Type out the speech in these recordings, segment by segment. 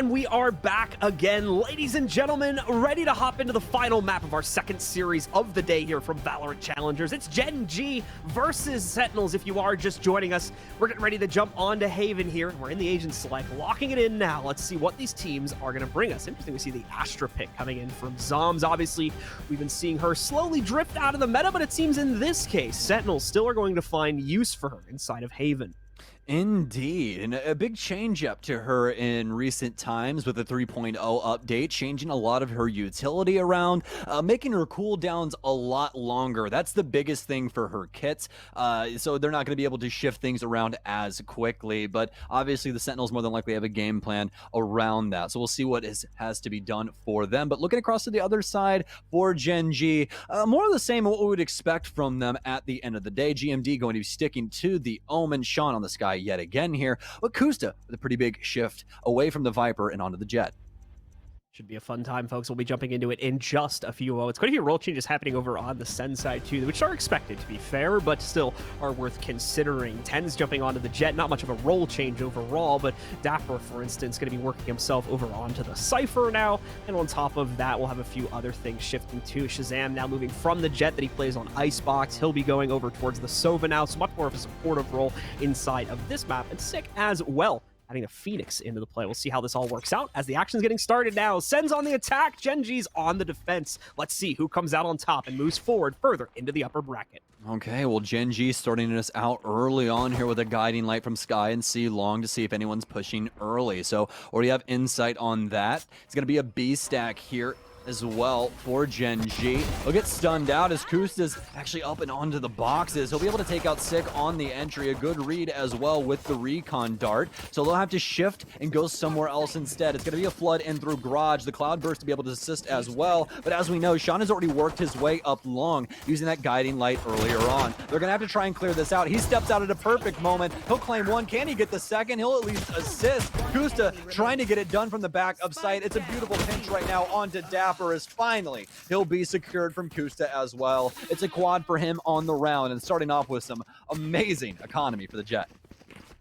And we are back again, ladies and gentlemen, ready to hop into the final map of our second series of the day here from VALORANT Challengers. It's GEN.G versus Sentinels. If you are just joining us, we're getting ready to jump onto Haven here. We're in the agent select, locking it in now. Let's see what these teams are going to bring us. Interesting, we see the Astra pick coming in from Zoms. Obviously, we've been seeing her slowly drift out of the meta, but it seems in this case, Sentinels still are going to find use for her inside of Haven. Indeed, and a big change up to her in recent times with the 3.0 update, changing a lot of her utility around, making her cooldowns a lot longer. That's the biggest thing for her kits, so they're not going to be able to shift things around as quickly, but obviously the Sentinels more than likely have a game plan around that, so we'll see what has to be done for them. But looking across to the other side for Gen.G, more of the same of what we would expect from them at the end of the day. GMD going to be sticking to the Omen. Sean on the sky yet again here, but Kusta with a pretty big shift away from the Viper and onto the Jet. Should be a fun time, folks. We'll be jumping into it in just a few moments. Quite a few role changes happening over on the Sen side, too, which are expected, to be fair, but still are worth considering. Ten's jumping onto the Jet. Not much of a role change overall, but Dapper, for instance, going to be working himself over onto the Cypher now. And on top of that, we'll have a few other things shifting, too. Shazam now moving from the Jet that he plays on Icebox. He'll be going over towards the Sova now, so much more of a supportive role inside of this map. And Sick as well, adding a Phoenix into the play. We'll see how this all works out as the action's getting started now. Sen's on the attack, Gen.G's on the defense. Let's see who comes out on top and moves forward further into the upper bracket. Okay, well, Gen.G starting us out early on here with a guiding light from Sky and C long to see if anyone's pushing early. So already have insight on that. It's going to be a B stack here as well for Gen.G. He'll get stunned out as Kusta's actually up and onto the boxes. He'll be able to take out Sick on the entry. A good read as well with the recon dart. So they'll have to shift and go somewhere else instead. It's going to be a flood in through Garage. The Cloud Burst to be able to assist as well. But as we know, Sean has already worked his way up long using that guiding light earlier on. They're going to have to try and clear this out. He steps out at a perfect moment. He'll claim one. Can he get the second? He'll at least assist. Kusta trying to get it done from the back of sight. It's a beautiful pinch right now onto Dapper as finally he'll be secured from Kusta as well. It's a quad for him on the round and starting off with some amazing economy for the Jet.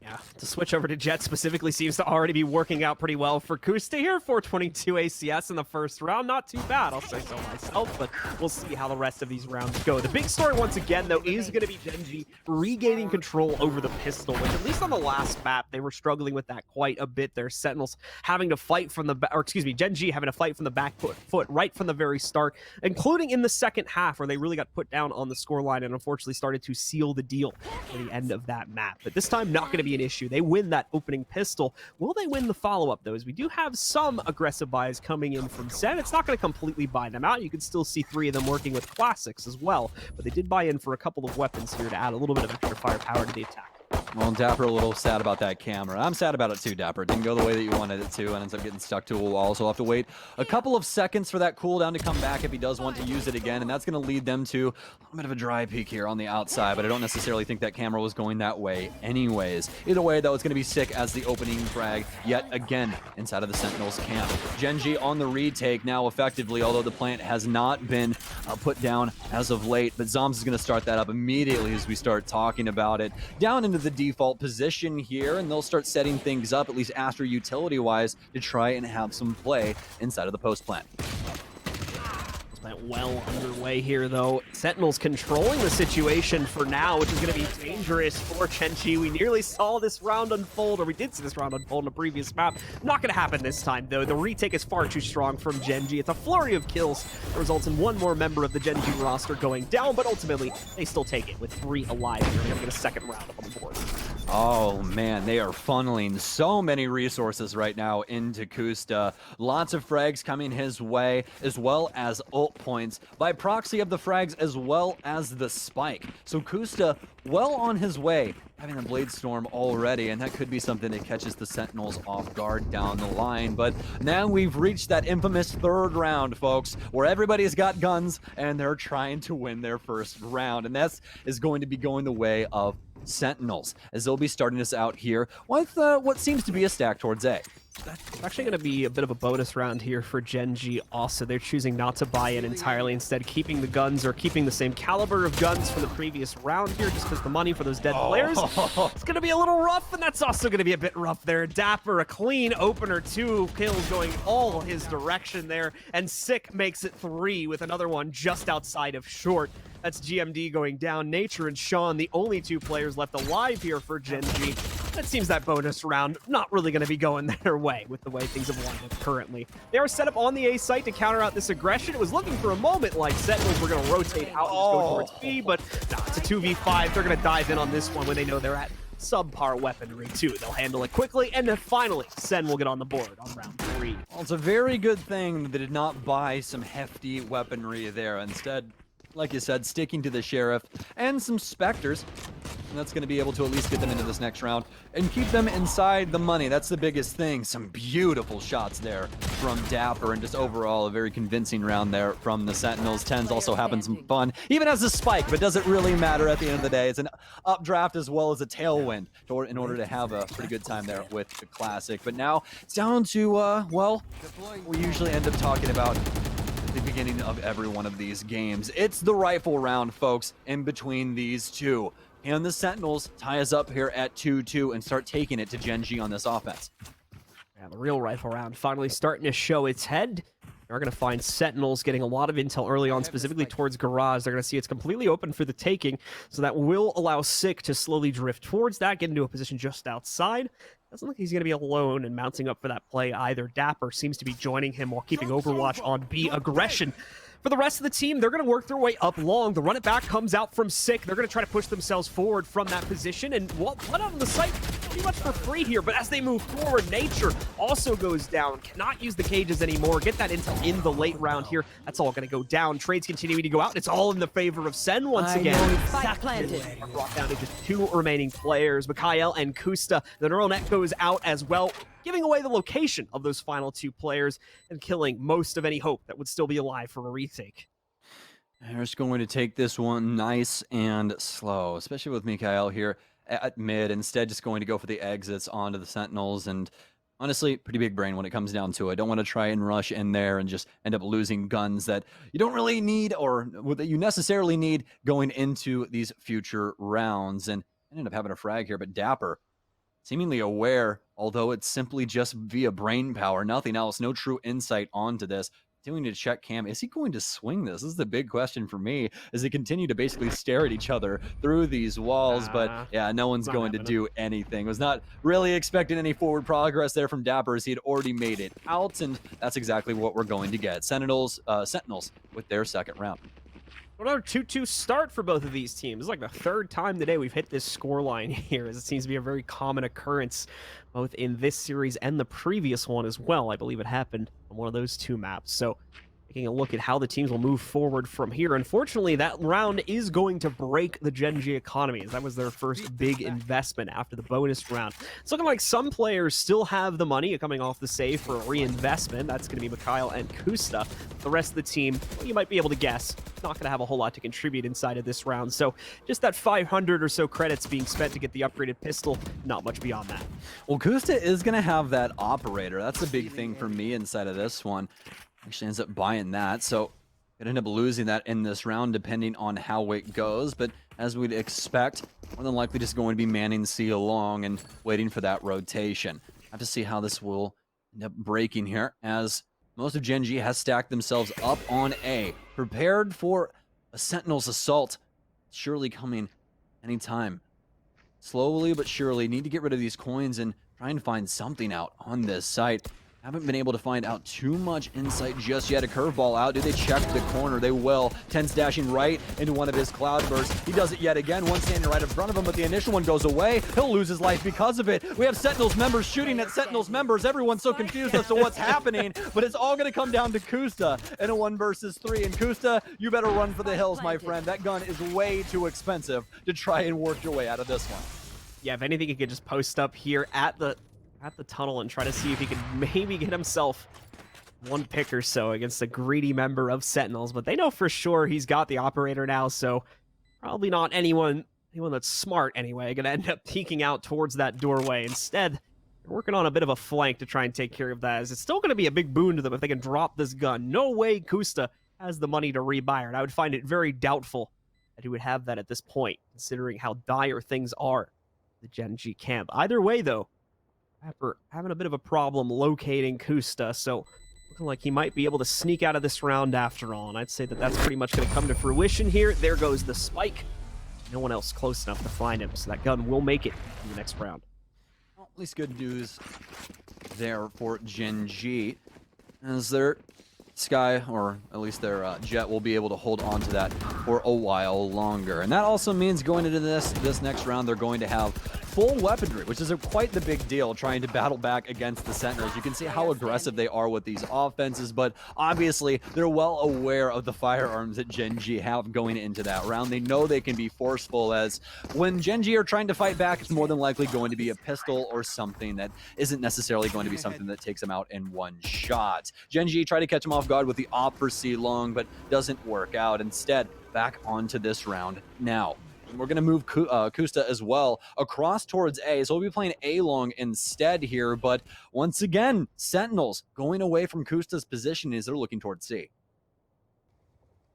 Yeah, to switch over to Jet specifically seems to already be working out pretty well for Kusta here. 422 ACS in the first round. Not too bad, I'll say so myself, but we'll see how the rest of these rounds go. The big story once again, though, is going to be Gen.G regaining control over the pistol, which at least on the last map, they were struggling with that quite a bit. Their Sentinels having to fight from the back, or excuse me, Gen.G having to fight from the back foot right from the very start, including in the second half where they really got put down on the scoreline and unfortunately started to seal the deal for the end of that map. But this time, not going to be an issue. They win that opening pistol. Will they win the follow-up, though? As we do have some aggressive buys coming in from Sen. It's not going to completely buy them out. You can still see three of them working with classics as well, but they did buy in for a couple of weapons here to add a little bit of extra firepower to the attack. Well, Dapper a little sad about that camera. I'm sad about it too, Dapper. It didn't go the way that you wanted it to and ends up getting stuck to a wall. So we'll have to wait a couple of seconds for that cooldown to come back if he does want to use it again. And that's going to lead them to a little bit of a dry peek here on the outside. But I don't necessarily think that camera was going that way anyways. Either way, though, it's going to be Sick as the opening frag yet again inside of the Sentinels camp. Gen.G on the retake now effectively, although the plant has not been put down as of late. But Zoms is going to start that up immediately as we start talking about it. Down into the default position here, and they'll start setting things up, at least Astra utility-wise, to try and have some play inside of the post plant. Went well underway here, though. Sentinels controlling the situation for now, which is going to be dangerous for Gen.G. We nearly saw this round unfold, or we did see this round unfold in a previous map. Not going to happen this time, though. The retake is far too strong from Gen.G. It's a flurry of kills that results in one more member of the Gen.G roster going down, but ultimately, they still take it with 3 alive here. They're going to get a second round up on the board. Oh man, they are funneling so many resources right now into Kusta. Lots of frags coming his way, as well as ult points by proxy of the frags as well as the spike. So Kusta well on his way, having a Blade Storm already, and that could be something that catches the Sentinels off guard down the line. But now we've reached that infamous third round, folks, where everybody's got guns and they're trying to win their first round, and that is going to be going the way of Sentinels, as they'll be starting us out here with what seems to be a stack towards A. It's actually going to be a bit of a bonus round here for Gen.G also. They're choosing not to buy in entirely, instead keeping the guns or keeping the same caliber of guns from the previous round here just because the money for those dead players. It's going to be a little rough, and that's also going to be a bit rough there. Dapper, a clean opener, 2 kills going all his direction there, and Sick makes it 3 with another one just outside of short. That's GMD going down. Nature and Sean, the only 2 players left alive here for Gen.G. It seems that bonus round not really going to be going their way with the way things have lined up currently. They are set up on the A site to counter out this aggression. It was looking for a moment like Sentinels were going to rotate out and just go towards B, but nah, it's a 2v5. They're going to dive in on this one when they know they're at subpar weaponry too. They'll handle it quickly, and then finally, Sen will get on the board on round 3. Well, it's a very good thing that they did not buy some hefty weaponry there. Instead, like you said, sticking to the Sheriff and some Spectres. And that's going to be able to at least get them into this next round and keep them inside the money. That's the biggest thing. Some beautiful shots there from Dapper, and just overall a very convincing round there from the Sentinels. Tens also having some fun, even as a spike, but doesn't really matter at the end of the day. It's an updraft as well as a tailwind in order to have a pretty good time there with the Classic. But now it's down to, well, we usually end up talking about the beginning of every one of these games. It's the rifle round, folks, in between these two. And the Sentinels tie us up here at 2-2 and start taking it to Gen.G on this offense. Yeah, the real rifle round finally starting to show its head. They're going to find Sentinels getting a lot of intel early on, specifically towards Garage. They're going to see it's completely open for the taking, so that will allow Sick to slowly drift towards that, get into a position just outside. Doesn't look like he's going to be alone and mounting up for that play either. Dapper seems to be joining him while keeping Overwatch on B. Aggression. For the rest of the team, they're going to work their way up long. The run it back comes out from Sick. They're going to try to push themselves forward from that position, and what out on the site pretty much for free here. But as they move forward, Nature also goes down. Cannot use the cages anymore. Get that intel in the late round here. That's all going to go down. Trades continuing to go out. It's all in the favor of Sen once again. We're brought down to just 2 remaining players, Mikhail and Kusta. The neural net goes out as well, giving away the location of those final 2 players and killing most of any hope that would still be alive for a retake. They're just going to take this one nice and slow, especially with Mikhail here at mid. Instead, just going to go for the exits onto the Sentinels, and honestly, pretty big brain when it comes down to it. Don't want to try and rush in there and just end up losing guns that you don't really need or that you necessarily need going into these future rounds. And I ended up having a frag here, but Dapper, seemingly aware, although it's simply just via brain power, nothing else, no true insight onto this. Continuing to check Cam. Is he going to swing this? This is the big question for me, as they continue to basically stare at each other through these walls. But yeah, no one's going to do anything. Was not really expecting any forward progress there from Dapper, as he had already made it out, and that's exactly what we're going to get. Sentinels with their second round. Another 2-2 start for both of these teams. It's like the 3rd time today we've hit this scoreline here, as it seems to be a very common occurrence both in this series and the previous one as well. I believe it happened on one of those 2 maps. So taking a look at how the teams will move forward from here. Unfortunately, that round is going to break the Gen.G economy, as that was their first big investment after the bonus round. It's looking like some players still have the money coming off the save for a reinvestment. That's going to be Mikhail and Kusta. The rest of the team, well, you might be able to guess, not going to have a whole lot to contribute inside of this round. So just that 500 or so credits being spent to get the upgraded pistol, not much beyond that. Well, Kusta is going to have that operator. That's a big thing for me inside of this one. Actually ends up buying that, so could end up losing that in this round depending on how it goes. But as we'd expect, more than likely just going to be manning C along and waiting for that rotation. Have to see how this will end up breaking here, as most of Gen.G has stacked themselves up on A, prepared for a Sentinel's assault, surely coming anytime. Slowly but surely, need to get rid of these coins and try and find something out on this site. Haven't been able to find out too much insight just yet. A curveball out. Do they check the corner? They will. Ten's dashing right into one of his cloud bursts. He does it yet again. One standing right in front of him, but the initial one goes away. He'll lose his life because of it. We have Sentinels members shooting at Sentinels members. Everyone's so confused as to what's happening, but it's all going to come down to Kusta in a 1 versus 3. And Kusta, you better run for the hills, my friend. That gun is way too expensive to try and work your way out of this one. Yeah, if anything, he could just post up here at the tunnel and try to see if he can maybe get himself 1 pick or so against a greedy member of Sentinels. But they know for sure he's got the operator now, so probably not anyone that's smart anyway, gonna end up peeking out towards that doorway. Instead, working on a bit of a flank to try and take care of that, as it's still going to be a big boon to them if they can drop this gun. No way Kusta has the money to rebuy it, and I would find it very doubtful that he would have that at this point, considering how dire things are the Gen.G camp. Either way, though, Dapper having a bit of a problem locating Kusta, so looking like he might be able to sneak out of this round after all, and I'd say that that's pretty much going to come to fruition here. There goes the spike. No one else close enough to find him, so that gun will make it in the next round. Well, at least good news there for Gen.G, as their Sky, or at least their Jet, will be able to hold on to that for a while longer. And that also means going into this next round, they're going to have full weaponry, which is quite the big deal, trying to battle back against the Sentinels. You can see how aggressive they are with these offenses, but obviously they're well aware of the firearms that Gen.G have going into that round. They know they can be forceful, as when Gen.G are trying to fight back, it's more than likely going to be a pistol or something that isn't necessarily going to be something that takes them out in one shot. Gen.G try to catch them off guard with the op for C long, but doesn't work out. Instead, back onto this round now. We're going to move Kusta as well across towards A, so we'll be playing A long instead here, but once again, Sentinels going away from Kusta's position as they're looking towards C.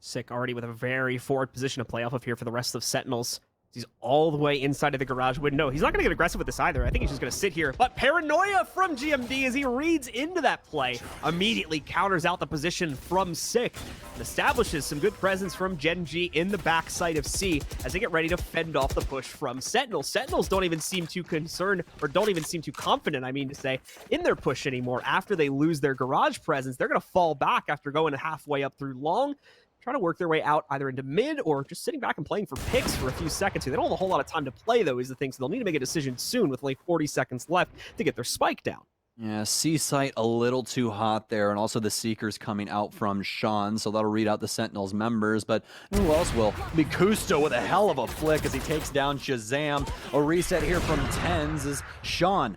Sick already with a very forward position to play off of here for the rest of Sentinels. He's all the way inside of the garage window. He's not going to get aggressive with this either. I think he's just going to sit here. But paranoia from GMD as he reads into that play. Immediately counters out the position from Sick. And establishes some good presence from Gen.G in the backside of C as they get ready to fend off the push from Sentinels. Sentinels don't even seem too concerned, or don't even seem too confident, I mean to say, in their push anymore. After they lose their garage presence, they're going to fall back after going halfway up through long, trying to work their way out either into mid or just sitting back and playing for picks for a few seconds here. They don't have a whole lot of time to play, though, is the thing, so they'll need to make a decision soon with only 40 seconds left to get their spike down. Yeah, C site a little too hot there, and also the Seekers coming out from Sean, so that'll read out the Sentinels members, but who else will? Be Kusta with a hell of a flick as he takes down Shazam. A reset here from Tens as Sean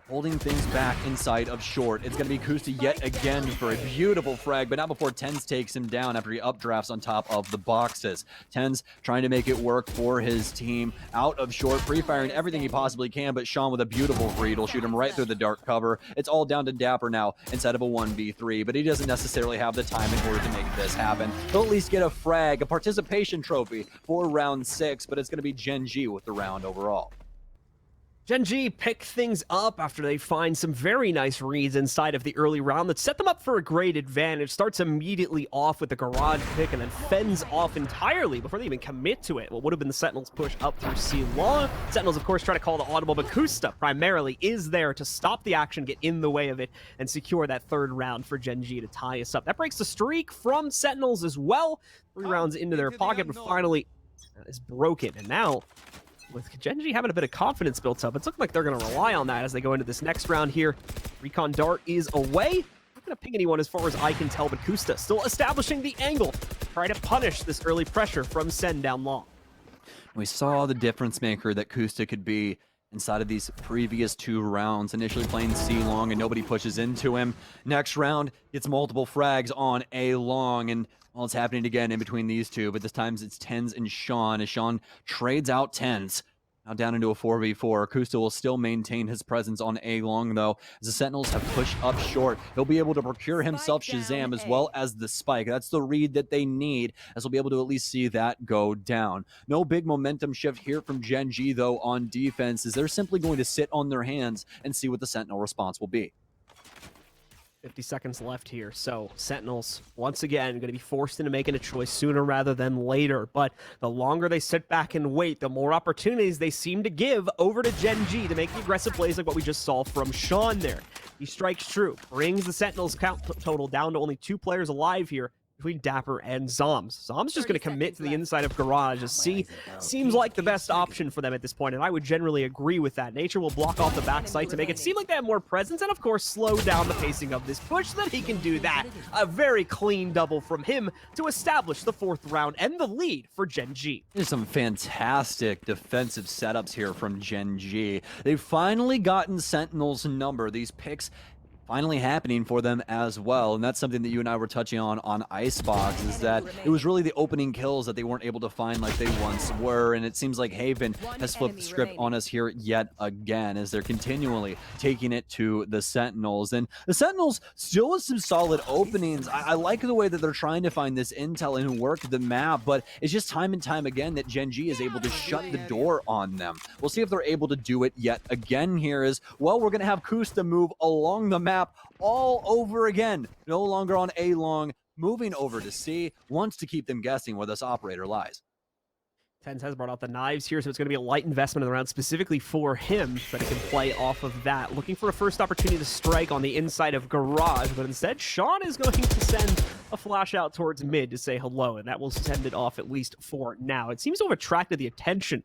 holding things back inside of short. It's going to be Kusta yet again for a beautiful frag, but not before Tens takes him down after he updrafts on top of the boxes. Tens trying to make it work for his team out of short, pre-firing everything he possibly can, but Sean with a beautiful read will shoot him right through the dark cover. It's all down to Dapper now instead of a 1v3, but he doesn't necessarily have the time in order to make this happen. He'll at least get a frag, a participation trophy for round 6, but it's going to be Gen.G with the round overall. Gen.G pick things up after they find some very nice reads inside of the early round that set them up for a great advantage. Starts immediately off with the garage pick and then fends off entirely before they even commit to it. What would have been the Sentinels push up through C long. Sentinels, of course, try to call the audible, but Kusta primarily is there to stop the action, get in the way of it, and secure that third round for Gen.G to tie us up. That breaks the streak from Sentinels as well. 3 rounds into their pocket, but finally is broken. And now, with Gen.G having a bit of confidence built up, it's looking like they're going to rely on that as they go into this next round here. Recon Dart is away. Not going to ping anyone as far as I can tell, but Kusta still establishing the angle. Try to punish this early pressure from Sen down long. We saw the difference maker that Kusta could be inside of these previous 2 rounds. Initially playing C long and nobody pushes into him. Next round, gets multiple frags on A long, and well, it's happening again in between these two, but this time it's Tens and Sean as Sean trades out Tens. Now down into a 4v4. Kusta will still maintain his presence on A long, though, as the Sentinels have pushed up short. He'll be able to procure himself Shazam as well as the spike. That's the read that they need, as we'll be able to at least see that go down. No big momentum shift here from Gen.G, though, on defense, as they're simply going to sit on their hands and see what the Sentinel response will be. 50 seconds left here, so Sentinels, once again, going to be forced into making a choice sooner rather than later, but the longer they sit back and wait, the more opportunities they seem to give over to Gen.G to make the aggressive plays like what we just saw from Sean there. He strikes true, brings the Sentinels count total down to only 2 players alive here between Dapper and Zoms. Zoms just going to commit to the inside of Garage, as C seems like the best option for them at this point, and I would generally agree with that. Nature will block off the backside to make it seem like they have more presence, and of course slow down the pacing of this push so that he can do that. A very clean double from him to establish the 4th round and the lead for Gen.G. There's some fantastic defensive setups here from Gen.G. They've finally gotten Sentinel's number. These picks finally happening for them as well. And that's something that you and I were touching on Icebox, is that it was really the opening kills that they weren't able to find like they once were. And it seems like Haven has flipped the script on us here yet again, as they're continually taking it to the Sentinels. And the Sentinels still with some solid openings. I like the way that they're trying to find this intel and work the map, but it's just time and time again that Gen.G is able to shut the door on them. We'll see if they're able to do it yet again here. As well, we're going to have Kusta move along the map all over again. No longer on A long, moving over to C, wants to keep them guessing where this operator lies. TenZ has brought out the knives here, so it's going to be a light investment in the round specifically for him, but he can play off of that. Looking for a first opportunity to strike on the inside of Garage, but instead, Sean is going to send a flash out towards mid to say hello, and that will send it off at least for now. It seems to have attracted the attention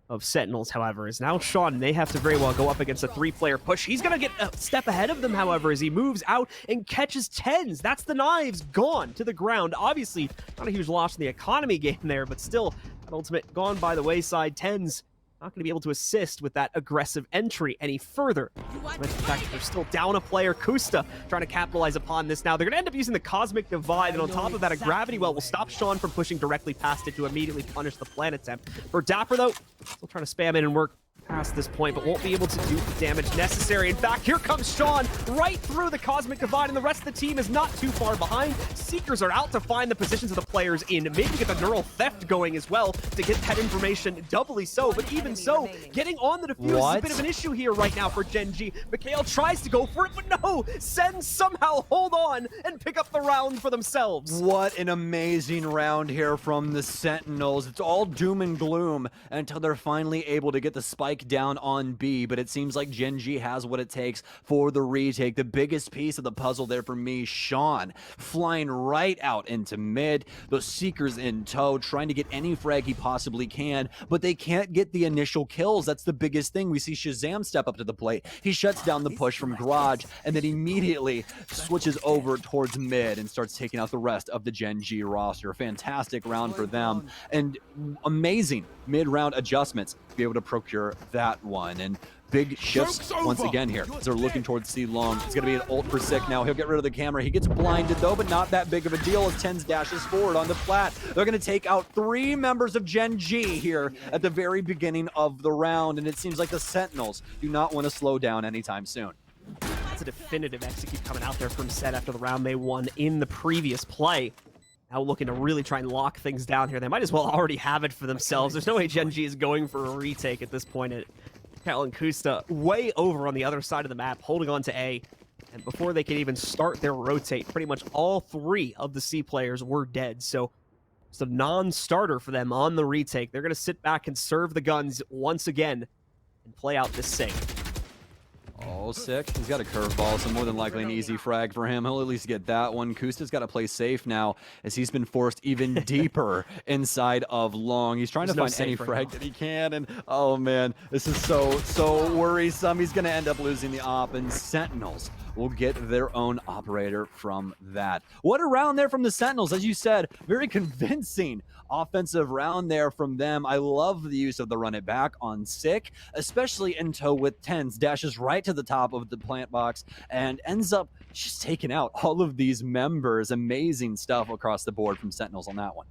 of Sentinels, however, is now Sean may have to very well go up against a three-player push. He's going to get a step ahead of them, however, as he moves out and catches TenZ. That's the knives gone to the ground. Obviously, not a huge loss in the economy game there, but still, an ultimate gone by the wayside. TenZ not going to be able to assist with that aggressive entry any further. With the fact that they're still down a player, Kusta trying to capitalize upon this now. They're going to end up using the Cosmic Divide, and on top of that, a Gravity Well will stop Sean from pushing directly past it to immediately punish the plant attempt. For Dapper, though, still trying to spam in and work past this point, but won't be able to do the damage necessary. In fact, here comes Sean right through the Cosmic Divide, and the rest of the team is not too far behind. Seekers are out to find the positions of the players in mid to get the neural theft going as well to get that information doubly so, but even so, getting on the defuse is a bit of an issue here right now for Gen.G. Mikhail tries to go for it, but no! Sen somehow hold on and pick up the round for themselves. What an amazing round here from the Sentinels. It's all doom and gloom until they're finally able to get the spike down on B, but it seems like Gen.G has what it takes for the retake. The biggest piece of the puzzle there for me, Sean, flying right out into mid, those Seekers in tow, trying to get any frag he possibly can, but they can't get the initial kills. That's the biggest thing. We see Shazam step up to the plate. He shuts down the push from Garage, and then immediately switches over towards mid and starts taking out the rest of the Gen.G roster. Fantastic round for them, and amazing mid-round adjustments to be able to procure that one. And big shifts once again here as they're looking towards C long. It's going to be an ult for Sick now. He'll get rid of the camera. He gets blinded though, but not that big of a deal as TenZ dashes forward on the flat. They're going to take out 3 members of Gen.G here at the very beginning of the round, and it seems like the Sentinels do not want to slow down anytime soon. That's a definitive execute coming out there from Set after the round they won in the previous play. Now looking to really try and lock things down here. They might as well already have it for themselves. There's no way Gen.G is going for a retake at this point. Cal and Kusta way over on the other side of the map, holding on to A. And before they can even start their rotate, pretty much all 3 of the C players were dead. So it's a non-starter for them on the retake. They're going to sit back and serve the guns once again and play out this save. Oh, Sick. He's got a curveball, so more than likely an easy frag for him. He'll at least get that one. Kusta's got to play safe now as he's been forced even deeper inside of long. He's trying to find any frag that he can, and oh man, this is so worrisome. He's going to end up losing the op, and Sentinels will get their own operator from that. What a round there from the Sentinels. As you said, very convincing offensive round there from them. I love the use of the run it back on Sick, especially in tow with TenZ. Dashes right to the top of the plant box and ends up just taking out all of these members. Amazing stuff across the board from Sentinels on that one.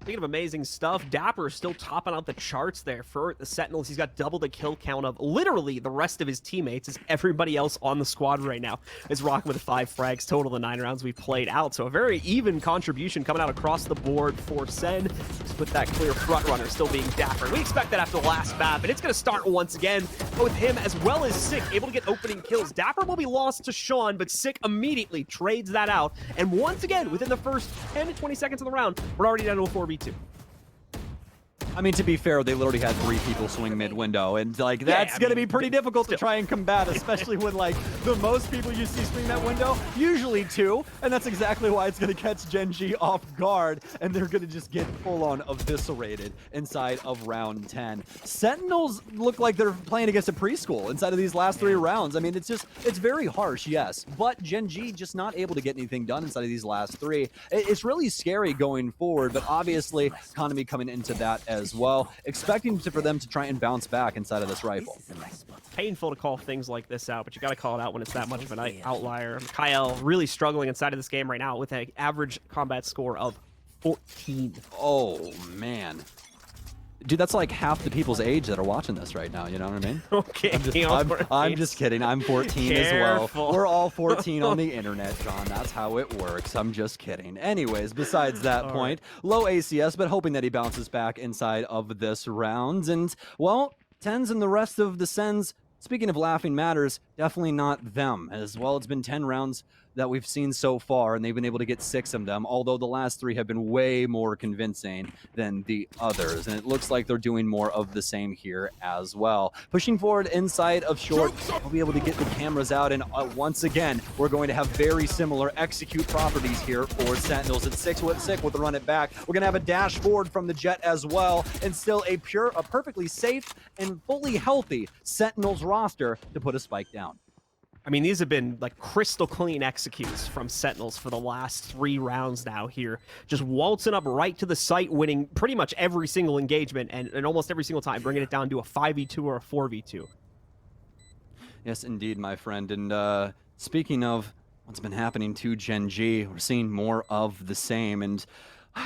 Speaking of amazing stuff, Dapper is still topping out the charts there for the Sentinels. He's got double the kill count of literally the rest of his teammates, as everybody else on the squad right now is rocking with 5 frags total the 9 rounds we've played out. So a very even contribution coming out across the board for Sen, just with that clear front runner still being Dapper. We expect that after the last map, and it's going to start once again with him as well as Sick able to get opening kills. Dapper will be lost to Sean, but Sick immediately trades that out. And once again, within the first 10 to 20 seconds of the round, we're already down to a 4v2. I mean, to be fair, they literally had 3 people swing mid-window, and, like, that's going to be pretty difficult to try and combat, especially when, like, the most people you see swing that window, usually 2, and that's exactly why it's going to catch Gen.G off guard, and they're going to just get full-on eviscerated inside of round 10. Sentinels look like they're playing against a preschool inside of these last 3 rounds. I mean, it's very harsh, yes, but Gen.G just not able to get anything done inside of these last 3. It's really scary going forward, but obviously, economy coming into that as as well, expecting for them to try and bounce back inside of this rifle. Painful to call things like this out, but you got to call it out when it's that much of an outlier. Kyle really struggling inside of this game right now with an average combat score of 14. Oh, man. Dude, that's like half the people's age that are watching this right now, you know what I mean? Okay, I'm just kidding. I'm 14 as well. We're all 14 on the internet, John. That's how it works. I'm just kidding. Anyways, besides that point, low ACS, but hoping that he bounces back inside of this round. And, well, Tens and the rest of the Sens, speaking of laughing matters, definitely not them. As well, it's been 10 rounds that we've seen so far, and they've been able to get 6 of them, although the last 3 have been way more convincing than the others. And it looks like they're doing more of the same here as well. Pushing forward inside of short, we'll be able to get the cameras out, and once again, we're going to have very similar execute properties here for Sentinels. It's 6 with sick with the run it back. We're going to have a dash forward from the Jet as well, and still a perfectly safe and fully healthy Sentinels roster to put a spike down. I mean, these have been like crystal clean executes from Sentinels for the last 3 rounds now here. Just waltzing up right to the site, winning pretty much every single engagement, and almost every single time bringing it down to a 5v2 or a 4v2. Yes, indeed, my friend. And speaking of what's been happening to Gen.G, we're seeing more of the same. And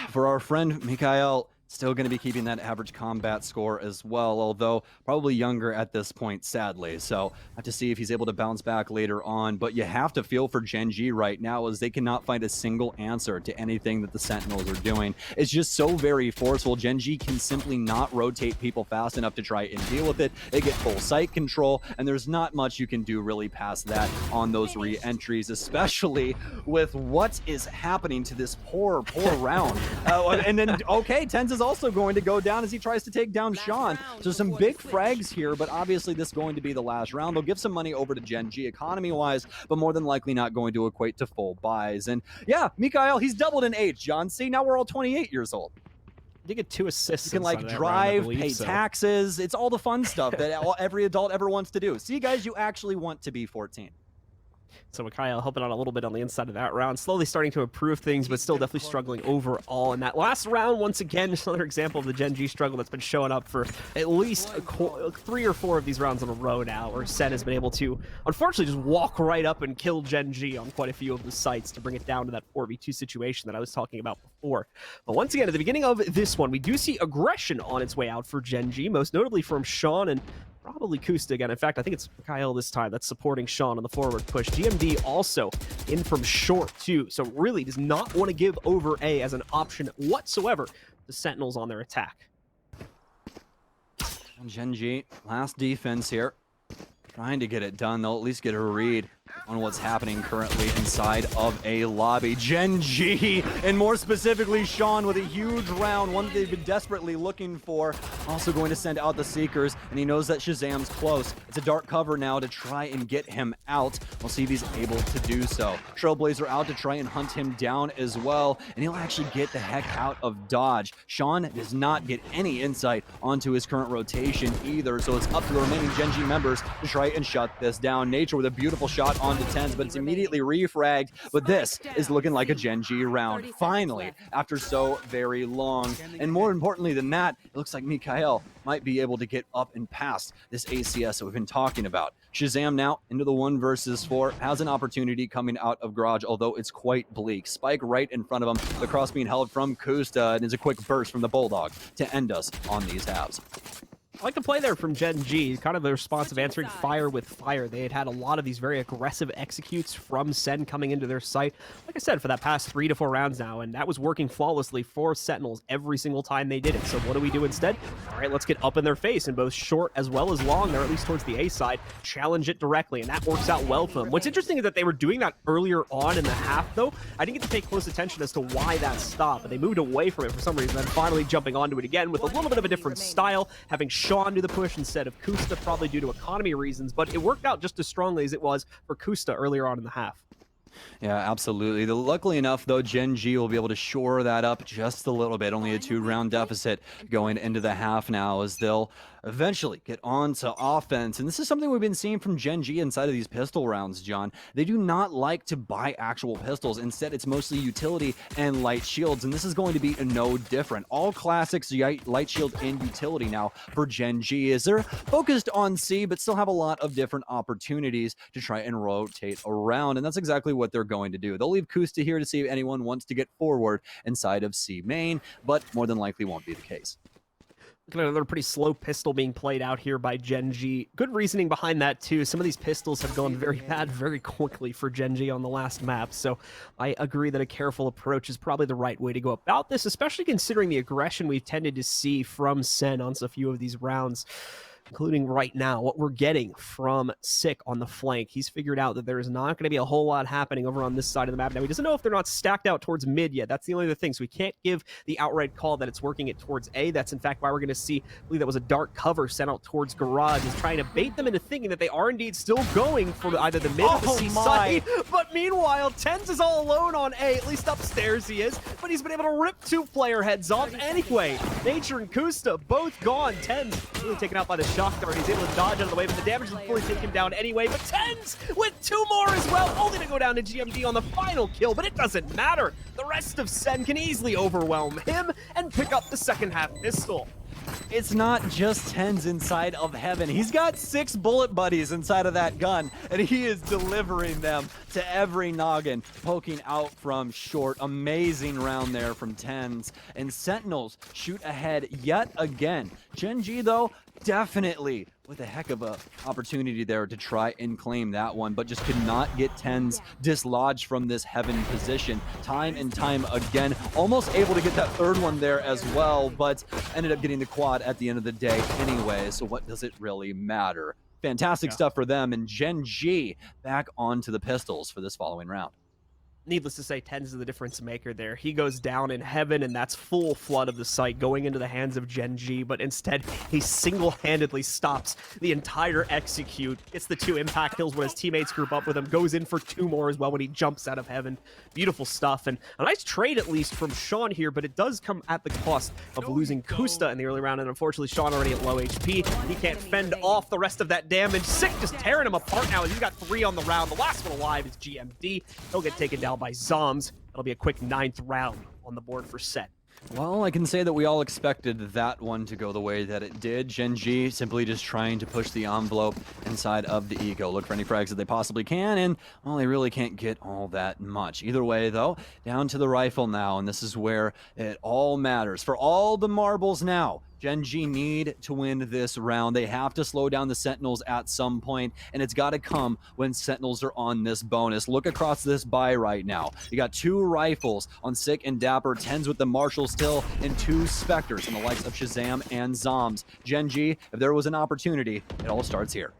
for our friend Mikhail, still going to be keeping that average combat score as well, although probably younger at this point, sadly. So I have to see if he's able to bounce back later on. But you have to feel for Gen.G right now, as they cannot find a single answer to anything that the Sentinels are doing. It's just so very forceful. Gen.G can simply not rotate people fast enough to try and deal with it. They get full site control, and there's not much you can do really past that on those re-entries, especially with what is happening to this poor round. And then, okay, Tens is also going to go down as he tries to take down Sean. So some big frags here, but obviously this is going to be the last round. They'll give some money over to Gen.G economy-wise, but more than likely not going to equate to full buys. And yeah, Mikhail, he's doubled in age, John. See, now we're all 28 years old. You get 2 assists. You can like drive, pay taxes. It's all the fun stuff that every adult ever wants to do. See, guys, you actually want to be 14. So Mikhail helping out a little bit on the inside of that round, slowly starting to improve things, but still definitely struggling overall. In that last round, once again, just another example of the Gen.G struggle that's been showing up for at least 3 or 4 of these rounds in a row now, where Sen has been able to, unfortunately, just walk right up and kill Gen.G on quite a few of the sites to bring it down to that 4v2 situation that I was talking about before. But once again, at the beginning of this one, we do see aggression on its way out for Gen.G, most notably from Sean and probably Kusta again. In fact, I think it's Mikhail this time that's supporting Sean on the forward push. GMD also in from short too, so really does not want to give over A as an option whatsoever to Sentinels on their attack. And Gen.G, last defense here, trying to get it done. They'll at least get a read on what's happening currently inside of a lobby. Gen.G, and more specifically Sean, with a huge round, one that they've been desperately looking for. Also going to send out the Seekers, and he knows that Shazam's close. It's a dark cover now to try and get him out. We'll see if he's able to do so. Trailblazer out to try and hunt him down as well, and he'll actually get the heck out of dodge. Sean does not get any insight onto his current rotation either, so it's up to the remaining Gen.G members to try and shut this down. Nature with a beautiful shot onto Tens, but it's immediately refragged. But this is looking like a Gen.G round, finally, after so very long. And more importantly than that, it looks like Mikhail might be able to get up and past this ACS that we've been talking about. Shazam now into the 1 versus 4, has an opportunity coming out of Garage, although it's quite bleak. Spike right in front of him, the cross being held from Kusta, and it's a quick burst from the Bulldog to end us on these halves. I like the play there from Gen.G, kind of the response of answering fire with fire. They had a lot of these very aggressive executes from Sen coming into their site, like I said, for that past 3 to 4 rounds now, and that was working flawlessly for Sentinels every single time they did it. So what do we do instead? All right, let's get up in their face in both short as well as long. They're at least towards the A side, challenge it directly, and that works out well for them. What's interesting is that they were doing that earlier on in the half, though. I didn't get to pay close attention as to why that stopped, but they moved away from it for some reason, then finally jumping onto it again with a little bit of a different style, having Sean do the push instead of Kusta, probably due to economy reasons, but it worked out just as strongly as it was for Kusta earlier on in the half. Yeah, absolutely. Luckily enough, though, Gen.G will be able to shore that up just a little bit. Only a 2-round deficit going into the half now, as they'll eventually get on to offense. And this is something we've been seeing from Gen.G inside of these pistol rounds, John. They do not like to buy actual pistols. Instead, it's mostly utility and light shields, and this is going to be no different. All classics, light shield and utility now for Gen.G, as they're focused on C, but still have a lot of different opportunities to try and rotate around, and that's exactly what they're going to do. They'll leave Kusta here to see if anyone wants to get forward inside of C main, but more than likely won't be the case. Looking at another pretty slow pistol being played out here by Gen.G. Good reasoning behind that, too. Some of these pistols have gone very bad very quickly for Gen.G on the last map, so I agree that a careful approach is probably the right way to go about this, especially considering the aggression we've tended to see from Sen on a few of these rounds, including right now, what we're getting from Sick on the flank. He's figured out that there is not going to be a whole lot happening over on this side of the map. Now, he doesn't know if they're not stacked out towards mid yet. That's the only other thing. So we can't give the outright call that it's working it towards A. That's, in fact, why we're going to see, I believe that was a dark cover sent out towards Garage, is trying to bait them into thinking that they are indeed still going for either the mid or the C side. But meanwhile, Tens is all alone on A, at least upstairs he is, but he's been able to rip two player heads off anyway. Nature and Kusta both gone. Tens really taken out by the shock dart. He's able to dodge out of the way, but the damage is fully taken down anyway. But Tens with two more as well, only to go down to GMD on the final kill, but it doesn't matter. The rest of Sen can easily overwhelm him and pick up the second half pistol. It's not just Tens inside of heaven. He's got 6 bullet buddies inside of that gun, and he is delivering them to every noggin, poking out from short. Amazing round there from Tens. And Sentinels shoot ahead yet again. Gen.G, though, definitely with a heck of a opportunity there to try and claim that one, but just could not get Tens dislodged from this heaven position time and time again. Almost able to get that third one there as well, but ended up getting the quad at the end of the day anyway, so what does it really matter? Fantastic stuff for them, and Gen.G back onto the pistols for this following round. Needless to say, Tens is the difference maker there. He goes down in heaven, and that's full flood of the site going into the hands of Gen.G, but instead, he single-handedly stops the entire execute, gets the 2 impact kills when his teammates group up with him, goes in for 2 more as well when he jumps out of heaven. Beautiful stuff, and a nice trade, at least, from Sean here, but it does come at the cost of losing Kusta in the early round, and unfortunately, Sean already at low HP. He can't fend off the rest of that damage. Sick just tearing him apart now. He's got 3 on the round. The last one alive is GMD. He'll get taken down by Zoms. It'll be a quick 9th round on the board for Sen. Well, I can say that we all expected that one to go the way that it did. Gen.G simply just trying to push the envelope inside of the eco. Look for any frags that they possibly can, and, well, they really can't get all that much. Either way, though, down to the rifle now, and this is where it all matters. For all the marbles now, Gen.G need to win this round. They have to slow down the Sentinels at some point, and it's got to come when Sentinels are on this bonus. Look across this buy right now. You got 2 rifles on Sick and Dapper, Tens with the Marshall still, and 2 Spectres from the likes of Shazam and Zoms. Gen.G, if there was an opportunity, it all starts here.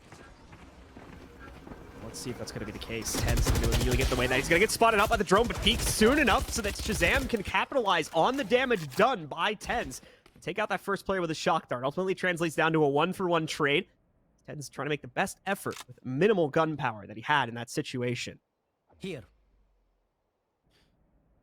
Let's see if that's going to be the case. Tens is going to immediately get the way that he's going to get spotted out by the drone, but peaks soon enough so that Shazam can capitalize on the damage done by Tens. Take out that first player with a shock dart. Ultimately translates down to a 1-for-1 trade. Tens trying to make the best effort with minimal gunpowder that he had in that situation. Here.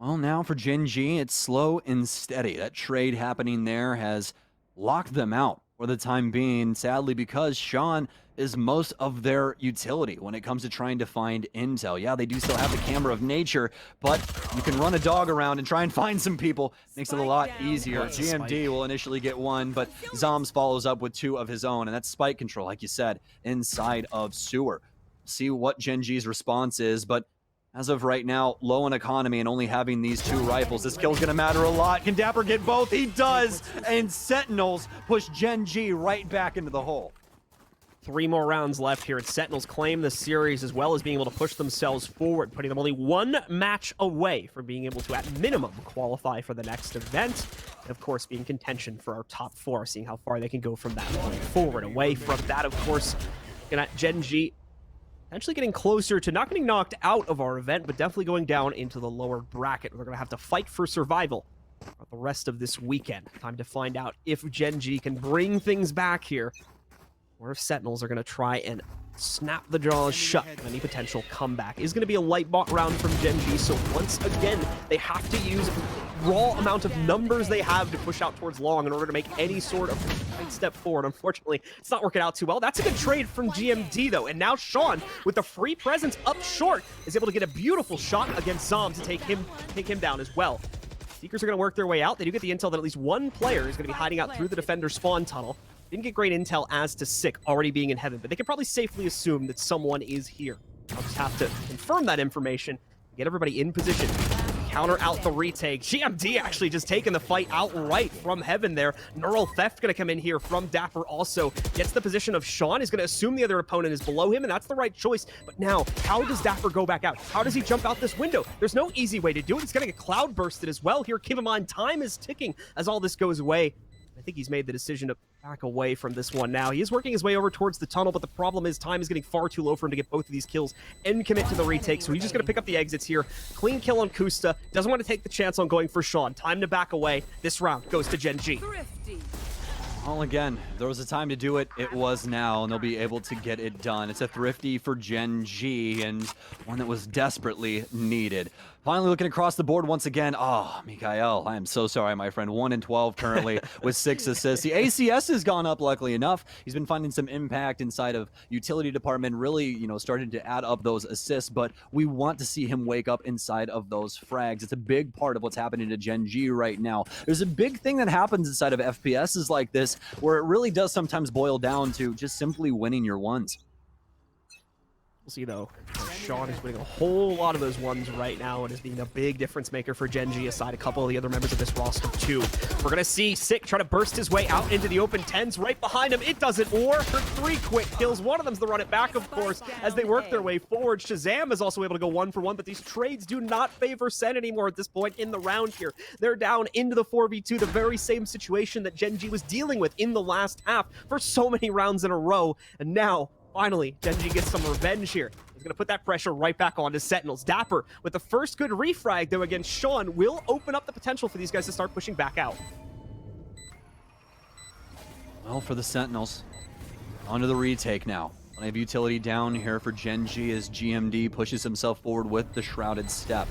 Well, now for Gen.G, it's slow and steady. That trade happening there has locked them out for the time being, sadly, because Sean is most of their utility when it comes to trying to find intel. Yeah, they do still have the camera of nature, but you can run a dog around and try and find some people. Makes it a lot easier. GMD will initially get 1, but Zoms follows up with 2 of his own, and that's spike control, like you said, inside of Sewer. See what Gen.G's response is, but as of right now, low in economy and only having these 2 rifles, this kill's gonna matter a lot. Can Dapper get both? He does! And Sentinels push Gen.G right back into the hole. 3 more rounds left here, and Sentinels claim the series as well as being able to push themselves forward, putting them only 1 match away from being able to, at minimum, qualify for the next event. And, of course, be in contention for our top 4, seeing how far they can go from that point forward. Away from that, of course, looking at Gen.G potentially getting closer to not getting knocked out of our event, but definitely going down into the lower bracket. We're going to have to fight for survival for the rest of this weekend. Time to find out if Gen.G can bring things back here, or if Sentinels are going to try and snap the jaws shut of any potential comeback. It is going to be a light bot round from Gen.G, so once again, they have to use raw amount of numbers they have to push out towards long in order to make any sort of right step forward. Unfortunately, it's not working out too well. That's a good trade from GMD, though. And now Sean, with the free presence up short, is able to get a beautiful shot against Zom to take him down as well. Seekers are going to work their way out. They do get the intel that at least one player is going to be hiding out through the defender spawn tunnel. Didn't get great intel as to Sick already being in heaven, but they can probably safely assume that someone is here. I'll just have to confirm that information, get everybody in position, counter out the retake. GMD actually just taking the fight outright from heaven there. Neural Theft going to come in here from Dapper also. Gets the position of Sean, is going to assume the other opponent is below him, and that's the right choice. But now, how does Dapper go back out? How does he jump out this window? There's no easy way to do it. He's going to get cloud bursted as well here. Keep in mind, time is ticking as all this goes away. I think he's made the decision to back away from this one now. He is working his way over towards the tunnel, but the problem is time is getting far too low for him to get both of these kills and commit to the retake, so he's just going to pick up the exits here. Clean kill on Kusta. Doesn't want to take the chance on going for Sean. Time to back away. This round goes to Gen.G. Well, again, there was a time to do it. It was now, and they'll be able to get it done. It's a thrifty for Gen.G, and one that was desperately needed. Finally looking across the board once again. Oh, Mikael, I am so sorry, my friend. 1-12 currently with 6 assists. The ACS has gone up, luckily enough. He's been finding some impact inside of utility department, really, started to add up those assists, but we want to see him wake up inside of those frags. It's a big part of what's happening to Gen.G right now. There's a big thing that happens inside of FPSs like this, where it really does sometimes boil down to just simply winning your ones. We'll see, though. Sean is winning a whole lot of those ones right now and is being a big difference maker for Gen.G aside a couple of the other members of this roster, too. We're going to see Sick try to burst his way out into the open 10s right behind him. It doesn't work for 3 quick kills. One of them's the run it back, of course, as they work their way forward. Shazam is also able to go 1 for 1, but these trades do not favor Sen anymore at this point in the round here. They're down into the 4v2, the very same situation that Gen.G was dealing with in the last half for so many rounds in a row, and now finally, Gen.G gets some revenge here. He's going to put that pressure right back onto Sentinels. Dapper, with the first good refrag, though, against Sean, will open up the potential for these guys to start pushing back out. Well, for the Sentinels, onto the retake now. I have utility down here for Gen.G as GMD pushes himself forward with the Shrouded Step.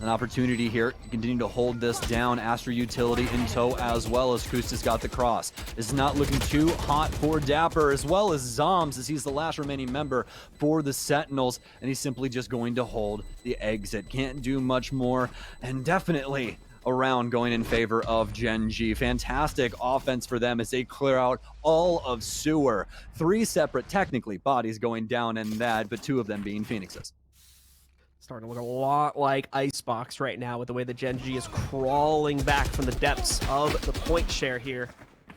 An opportunity here to continue to hold this down. Astra utility in tow as well as Kusta's got the cross. This is not looking too hot for Dapper as well as Zoms as he's the last remaining member for the Sentinels, and he's simply just going to hold the exit. Can't do much more, and definitely a round going in favor of Gen.G. Fantastic offense for them as they clear out all of sewer. 3 separate, technically, bodies going down in that, but 2 of them being Phoenixes. Starting to look a lot like Icebox right now with the way that Gen.G is crawling back from the depths of the point share here.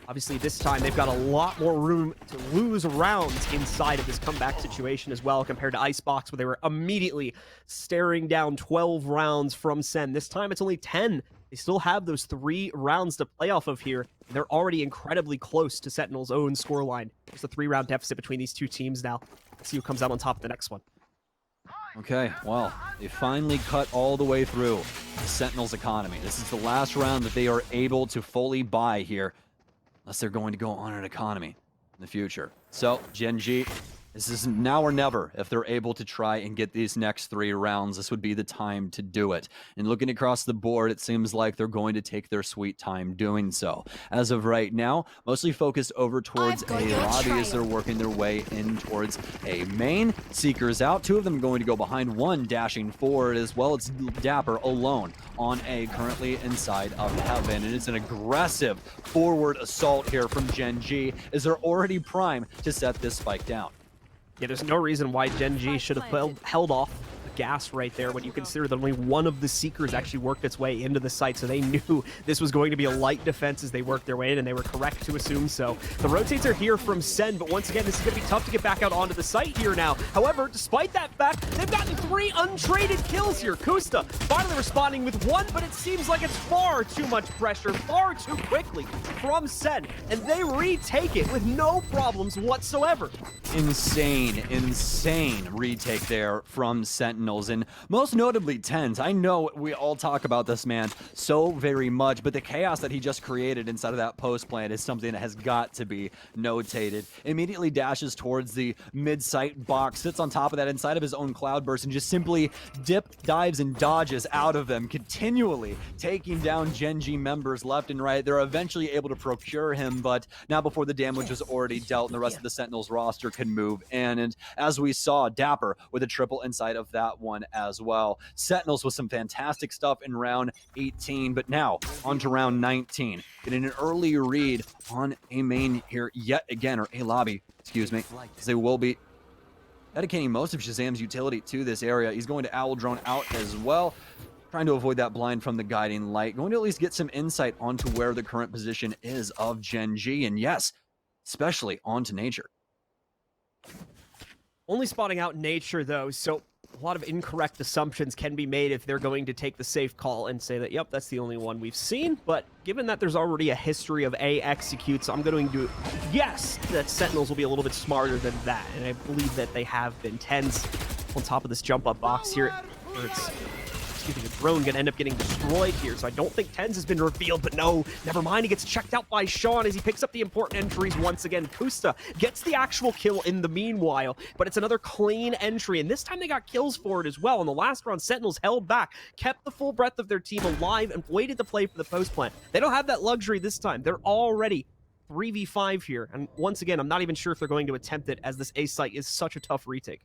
Obviously, this time they've got a lot more room to lose rounds inside of this comeback situation as well compared to Icebox, where they were immediately staring down 12 rounds from Sen. This time it's only 10. They still have those 3 rounds to play off of here. They're already incredibly close to Sentinel's own scoreline. There's a 3-round deficit between these 2 teams now. Let's see who comes out on top of the next one. Okay, well, they finally cut all the way through the Sentinels economy. This is the last round that they are able to fully buy here, unless they're going to go on an economy in the future. So, Gen.G, this is now or never. If they're able to try and get these next 3 rounds, this would be the time to do it. And looking across the board, it seems like they're going to take their sweet time doing so. As of right now, mostly focused over towards a lobby as they're working their way in towards a main. Seekers out. 2 of them going to go behind, 1 dashing forward as well. It's Dapper alone on A, currently inside of heaven. And it's an aggressive forward assault here from Gen.G as they're already primed to set this spike down. Yeah, there's no reason why Gen.G should have held off the gas right there when you consider that only one of the Seekers actually worked its way into the site, so they knew this was going to be a light defense as they worked their way in, and they were correct to assume so. The rotates are here from Sen, but once again, this is going to be tough to get back out onto the site here now. However, despite that fact, they've gotten 3 untraded kills here. Kusta finally responding with 1, but it seems like it's far too much pressure, far too quickly from Sen, and they retake it with no problems whatsoever. Insane retake there from Sentinels. Sentinels, and most notably TenZ. I know we all talk about this man so very much, but the chaos that he just created inside of that post plant is something that has got to be notated. Immediately dashes towards the mid-site box, sits on top of that inside of his own cloudburst, and just simply dives and dodges out of them, continually taking down Gen.G members left and right. They're eventually able to procure him, but now before the damage was already dealt and the rest of the Sentinels roster can move in. And as we saw, Dapper with a triple inside of that one as well. Sentinels with some fantastic stuff in round 18, but now on to round 19. Getting an early read on a main here yet again, or a lobby, excuse me, as they will be dedicating most of Shazam's utility to this area. He's going to Owl Drone out as well, trying to avoid that blind from the guiding light. Going to at least get some insight onto where the current position is of Gen.G, and yes, especially onto Nature. Only spotting out Nature, though, so a lot of incorrect assumptions can be made if they're going to take the safe call and say that, yep, that's the only one we've seen. But given that there's already a history of A executes, I'm going to guess that Sentinels will be a little bit smarter than that. And I believe that they have been. TenZ on top of this jump-up box here. Or it's, excuse me, the drone going to end up getting destroyed here. So I don't think TenZ has been revealed, but no, never mind. He gets checked out by Sean as he picks up the important entries once again. Kusta gets the actual kill in the meanwhile, but it's another clean entry, and this time they got kills for it as well. In the last round, Sentinels held back, kept the full breadth of their team alive, and waited to play for the post plant. They don't have that luxury this time. They're already 3v5 here, and once again, I'm not even sure if they're going to attempt it, as this A site is such a tough retake.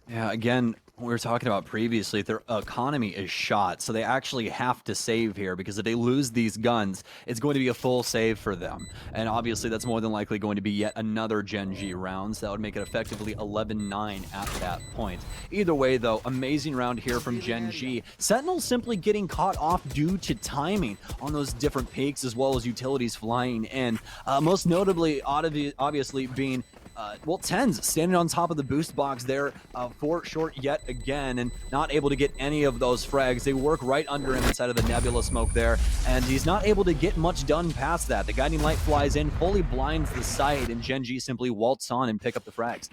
Yeah, again, we were talking about previously, their economy is shot, so they actually have to save here, because if they lose these guns, it's going to be a full save for them. And obviously, that's more than likely going to be yet another Gen.G round, so that would make it effectively 11-9 at that point. Either way, though, amazing round here from Gen.G. Sentinels simply getting caught off due to timing on those different peaks, as well as utilities flying in. Most notably, obviously, being well, TenZ standing on top of the boost box there for short yet again, and not able to get any of those frags. They work right under him inside of the nebula smoke there, and he's not able to get much done past that. The guiding light flies in, fully blinds the site, and Gen.G simply waltz on and pick up the frags.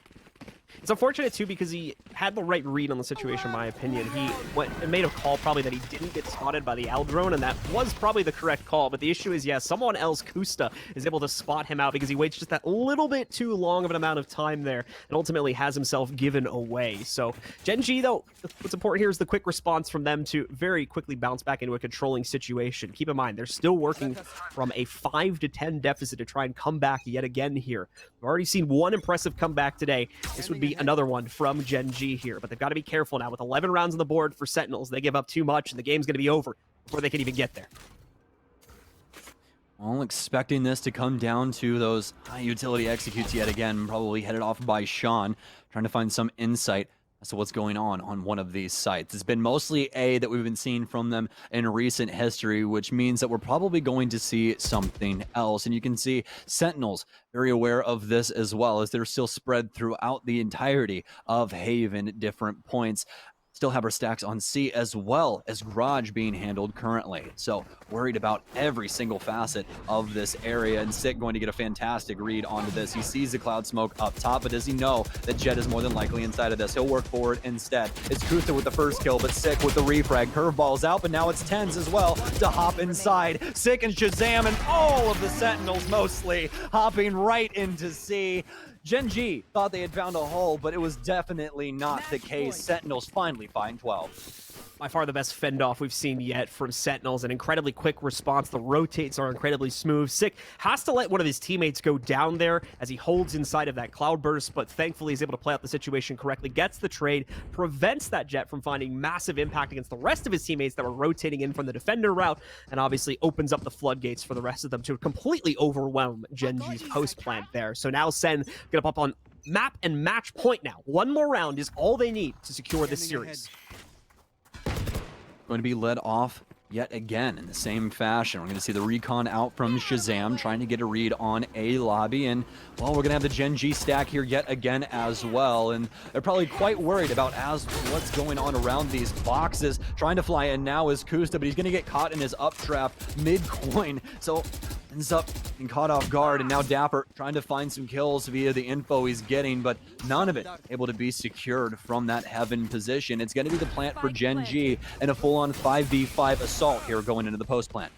It's unfortunate, too, because he had the right read on the situation, in my opinion. He went and made a call, probably, that he didn't get spotted by the Owl Drone, and that was probably the correct call. But the issue is, yeah, someone else, Kusta, is able to spot him out because he waits just that little bit too long of an amount of time there and ultimately has himself given away. So Gen.G, though, what's important here is the quick response from them to very quickly bounce back into a controlling situation. Keep in mind, they're still working from a 5-10 deficit to try and come back yet again here. We've already seen one impressive comeback today. This would be another one from Gen.G here, but they've got to be careful now. With 11 rounds on the board for Sentinels, they give up too much and the game's going to be over before they can even get there. Well, expecting this to come down to those high utility executes yet again, probably headed off by Sean, trying to find some insight as to what's going on one of these sites. It's been mostly A that we've been seeing from them in recent history, which means that we're probably going to see something else. And you can see Sentinels very aware of this as well, as they're still spread throughout the entirety of Haven at different points. Still have our stacks on C, as well as Garage being handled currently. So worried about every single facet of this area, and Sick going to get a fantastic read onto this. He sees the cloud smoke up top, but does he know that Jet is more than likely inside of this? He'll work forward instead. It's Kusta with the first kill, but Sick with the refrag. Curveball's out, but now it's TenZ as well to hop inside. Sick and Shazam and all of the Sentinels mostly hopping right into C. Gen.G thought they had found a hole, but it was definitely not the case. Sentinels finally find 12. By far the best fend-off we've seen yet from Sentinels. An incredibly quick response. The rotates are incredibly smooth. Sick has to let one of his teammates go down there as he holds inside of that cloudburst, but thankfully he's able to play out the situation correctly, gets the trade, prevents that Jet from finding massive impact against the rest of his teammates that were rotating in from the defender route, and obviously opens up the floodgates for the rest of them to completely overwhelm Gen.G's post plant there. So now Sen gonna pop on map and match point now. One more round is all they need to secure this series. Going to be led off yet again in the same fashion. We're going to see the recon out from Shazam, trying to get a read on A lobby, and well, we're going to have the Gen.G stack here yet again as well, and they're probably quite worried about what's going on around these boxes. Trying to fly in now is Kusta, but he's going to get caught in his up trap mid-coin, so ends up being caught off guard, and now Dapper trying to find some kills via the info he's getting, but none of it able to be secured from that heaven position. It's going to be the plant for Gen.G and a full-on 5v5 assault here going into the post plant.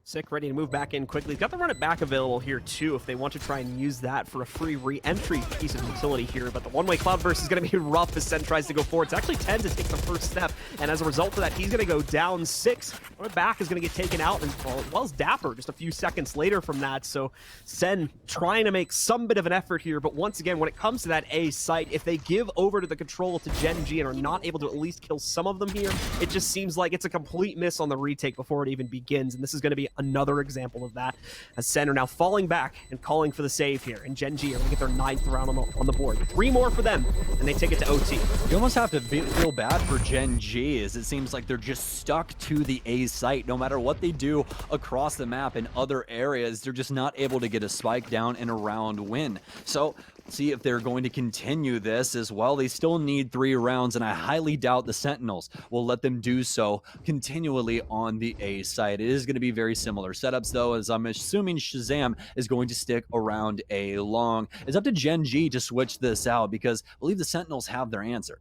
Sick, ready to move back in quickly. Got the run it back available here too if they want to try and use that for a free re-entry piece of utility here. But the one-way cloud burst is going to be rough as Sen tries to go forward. It's actually 10 to take the first step, and as a result of that, he's going to go down 6. Run it back is going to get taken out, and well as Dapper just a few seconds later from that. So Sen trying to make some bit of an effort here, but once again, when it comes to that A site, if they give over to the control to Gen.G and are not able to at least kill some of them here, it just seems like it's a complete miss on the retake before it even begins, and this is going to be another example of that, as Sen are now falling back and calling for the save here, and Gen.G are going to get their 9th round on the board. 3 more for them, and they take it to OT. You almost have to feel bad for Gen.G, as it seems like they're just stuck to the A site. No matter what they do across the map in other areas, they're just not able to get a spike down and a round win. So see if they're going to continue this as well. They still need 3 rounds, and I highly doubt the Sentinels will let them do so continually on the A side. It is going to be very similar setups, though, as I'm assuming Shazam is going to stick around A long. It's up to Gen.G to switch this out, because I believe the Sentinels have their answer.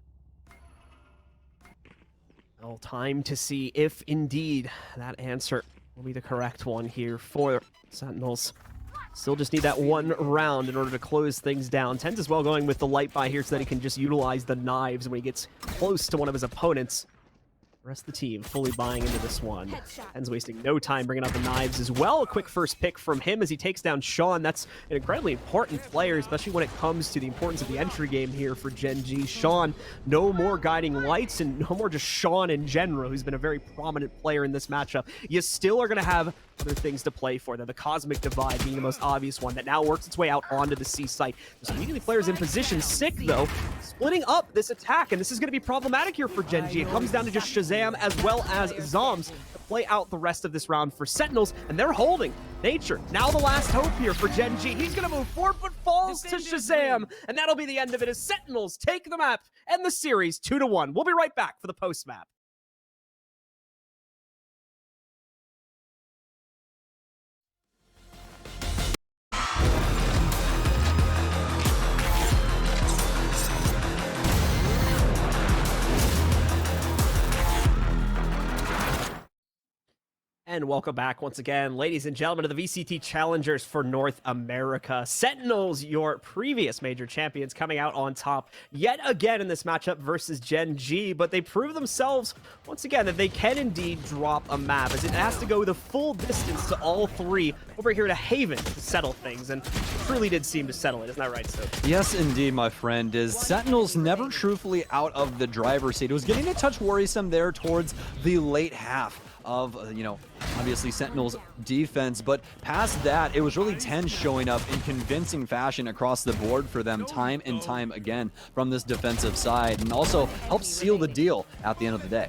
Well, time to see if indeed that answer will be the correct one here for Sentinels. Still just need that 1 round in order to close things down. Tens as well going with the light buy here so that he can just utilize the knives when he gets close to one of his opponents. The rest of the team fully buying into this one. Tens wasting no time bringing out the knives as well. A quick first pick from him as he takes down Sean. That's an incredibly important player, especially when it comes to the importance of the entry game here for Gen.G. Sean, no more guiding lights and no more just Sean in general, who's been a very prominent player in this matchup. You still are going to have other things to play for. The Cosmic Divide being the most obvious one that now works its way out onto the C site. There's immediately players in position. Sick, though, splitting up this attack, and this is going to be problematic here for Gen.G. It comes down to just Shazam as well as Zoms to play out the rest of this round for Sentinels, and they're holding. Nature, now the last hope here for Gen.G. He's going to move forward, but falls to Shazam, and that'll be the end of it as Sentinels take the map and the series 2-1. We'll be right back for the post-map. And welcome back once again, ladies and gentlemen, to the VCT Challengers for North America. Sentinels, your previous major champions, coming out on top yet again in this matchup versus Gen.G, but they prove themselves once again that they can indeed drop a map, as it has to go the full distance to all 3 over here to Haven to settle things, and truly did seem to settle it, isn't that right, Soap? Yes, indeed, my friend. Is Sentinels never truthfully out of the driver's seat. It was getting a touch worrisome there towards the late half of, obviously Sentinels defense, but past that, it was really Tens showing up in convincing fashion across the board for them time and time again from this defensive side, and also helped seal the deal at the end of the day.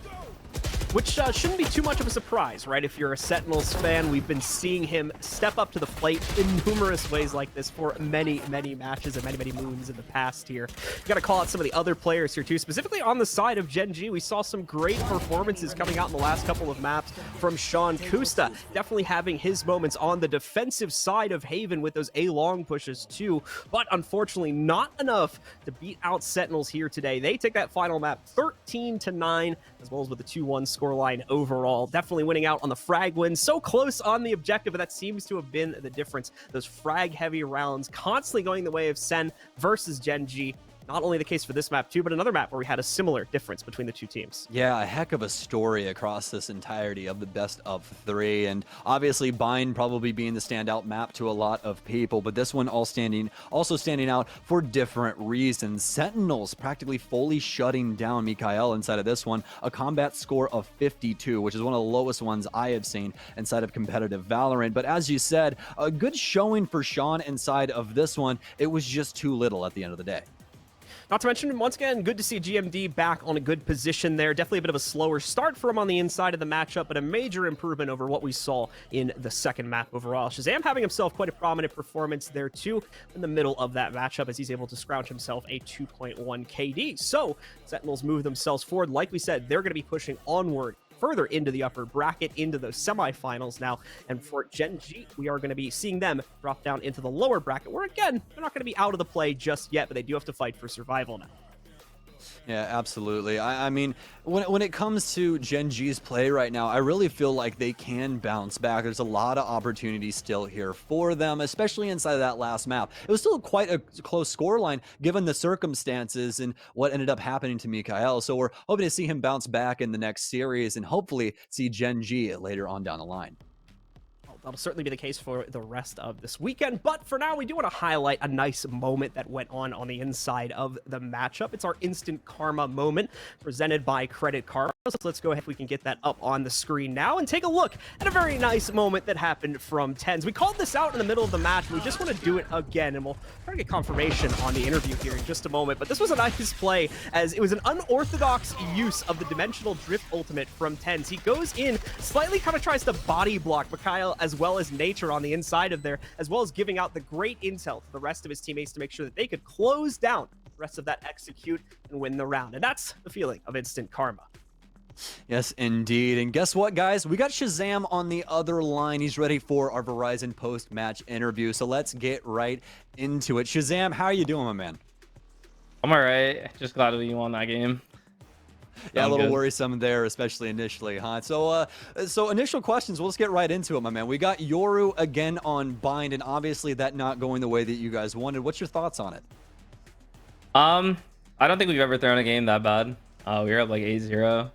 Which shouldn't be too much of a surprise, right? If you're a Sentinels fan, we've been seeing him step up to the plate in numerous ways like this for many, many matches and many, many moons in the past here. Got to call out some of the other players here too, specifically on the side of Gen.G. We saw some great performances coming out in the last couple of maps from Sean Kusta, definitely having his moments on the defensive side of Haven with those A-long pushes too, but unfortunately not enough to beat out Sentinels here today. They take that final map 13-9, as well as with the 2-1 scoreline overall. Definitely winning out on the frag win. So close on the objective, but that seems to have been the difference. Those frag-heavy rounds constantly going the way of Sen versus Gen.G. Not only the case for this map too, but another map where we had a similar difference between the 2 teams. Yeah, a heck of a story across this entirety of the best of 3, and obviously Bind probably being the standout map to a lot of people, but this one also standing out for different reasons. Sentinels practically fully shutting down Mikael inside of this one, a combat score of 52, which is one of the lowest ones I have seen inside of competitive Valorant. But as you said, a good showing for Sean inside of this one. It was just too little at the end of the day. Not to mention, once again, good to see GMD back on a good position there. Definitely a bit of a slower start for him on the inside of the matchup, but a major improvement over what we saw in the second map overall. Shazam having himself quite a prominent performance there too in the middle of that matchup, as he's able to scrounge himself a 2.1 KD. So Sentinels move themselves forward. Like we said, they're going to be pushing onward further into the upper bracket, into those semifinals now. And for Gen.G, we are going to be seeing them drop down into the lower bracket, where again, they're not going to be out of the play just yet, but they do have to fight for survival now. Yeah, absolutely. I mean, when it comes to Gen.G's play right now, I really feel like they can bounce back. There's a lot of opportunity still here for them, especially inside of that last map. It was still quite a close scoreline given the circumstances and what ended up happening to Mikael. So we're hoping to see him bounce back in the next series and hopefully see Gen.G later on down the line. That'll certainly be the case for the rest of this weekend. But for now, we do want to highlight a nice moment that went on the inside of the matchup. It's our instant karma moment presented by Credit Karma. So let's go ahead, if we can get that up on the screen now, and take a look at a very nice moment that happened from TenZ. We called this out in the middle of the match, and we just want to do it again, and we'll try to get confirmation on the interview here in just a moment. But this was a nice play, as it was an unorthodox use of the Dimensional Drift ultimate from TenZ. He goes in, slightly kind of tries to body block Mikael as well as Nature on the inside of there, as well as giving out the great intel to the rest of his teammates to make sure that they could close down the rest of that execute and win the round. And that's the feeling of instant karma. Yes, indeed. And guess what, guys? We got Shazam on the other line. He's ready for our Verizon post-match interview. So let's get right into it. Shazam, how are you doing, my man? I'm all right. Just glad we won that game. Yeah, a little good. Worrisome there, especially initially, huh? So initial questions, we'll just get right into it, my man. We got Yoru again on Bind, and obviously that not going the way that you guys wanted. What's your thoughts on it? I don't think we've ever thrown a game that bad. We were up like 8-0.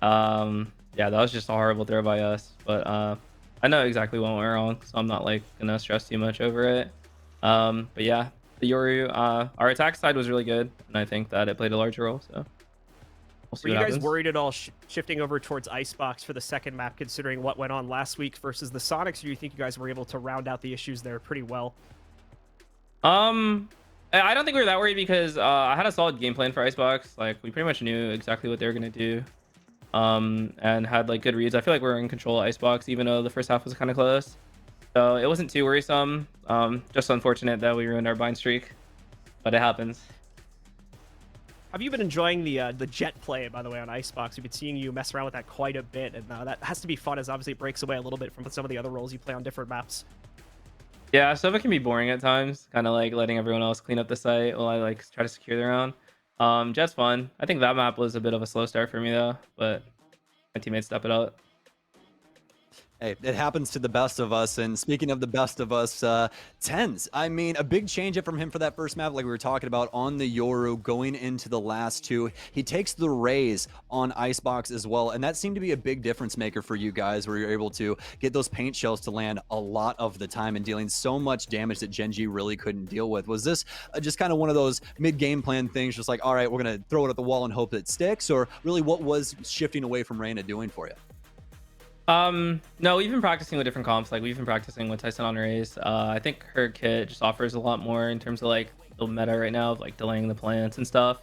Yeah, that was just a horrible throw by us. But I know exactly what went wrong, so I'm not like gonna stress too much over it. But yeah, the Yoru, our attack side was really good, and I think that it played a larger role. So. Were you guys worried at all shifting over towards Icebox for the second map, considering what went on last week versus the Sonics, or do you think you guys were able to round out the issues there pretty well? I don't think we were that worried because I had a solid game plan for Icebox. Like, we pretty much knew exactly what they were going to do, and had like good reads. I feel like we were in control of Icebox, even though the first half was kind of close. So it wasn't too worrisome. Just unfortunate that we ruined our bind streak, but it happens. Have you been enjoying the jet play, by the way, on Icebox? We've been seeing you mess around with that quite a bit, and that has to be fun, as obviously it breaks away a little bit from some of the other roles you play on different maps. Yeah, stuff can be boring at times, kind of like letting everyone else clean up the site while I like try to secure the round. Jet's fun. I think that map was a bit of a slow start for me though, but my teammates step it up. Hey, it happens to the best of us. And speaking of the best of us, TenZ. I mean, a big change up from him for that first map, like we were talking about on the Yoru going into the last two. He takes the Raze on Icebox as well, and that seemed to be a big difference maker for you guys, where you're able to get those paint shells to land a lot of the time and dealing so much damage that Gen.G really couldn't deal with. Was this just kind of one of those mid-game plan things, just like, all right, we're going to throw it at the wall and hope it sticks, or really what was shifting away from Reyna doing for you? No, we've been practicing with different comps. Like, we've been practicing with Tyson on Raze. I think her kit just offers a lot more in terms of like the meta right now of like delaying the plants and stuff.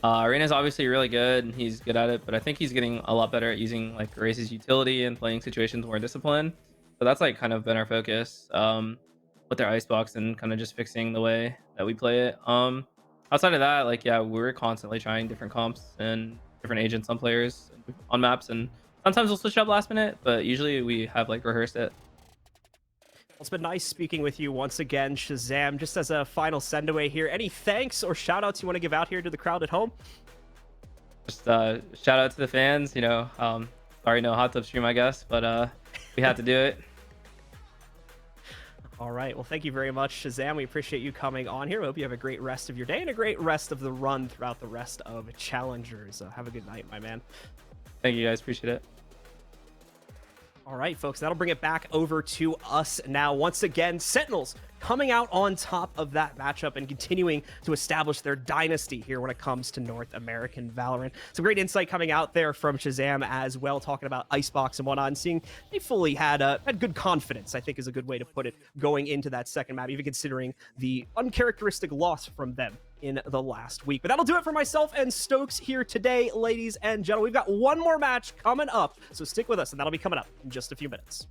Reyna's obviously really good and he's good at it, but I think he's getting a lot better at using like Raze's utility and playing situations more disciplined. So that's like kind of been our focus with their Icebox and kind of just fixing the way that we play it. Outside of that, like, yeah, we're constantly trying different comps and different agents on players on maps, and sometimes we'll switch up last minute, but usually we have like rehearsed it. It's been nice speaking with you once again, Shazam. Just as a final send away here, any thanks or shout outs you want to give out here to the crowd at home? Just shout out to the fans, you know. Sorry, no hot tub stream, I guess, but we had to do it. All right, well, thank you very much, Shazam. We appreciate you coming on here. We hope you have a great rest of your day and a great rest of the run throughout the rest of Challengers. Have a good night, my man. Thank you guys, appreciate it. All right, folks, that'll bring it back over to us now. Once again, Sentinels coming out on top of that matchup and continuing to establish their dynasty here when it comes to North American Valorant. Some great insight coming out there from Shazam as well, talking about Icebox and whatnot, and seeing they fully had good confidence, I think is a good way to put it, going into that second map, even considering the uncharacteristic loss from them in the last week. But that'll do it for myself and Stokes here today, ladies and gentlemen. We've got one more match coming up, so stick with us, and that'll be coming up in just a few minutes.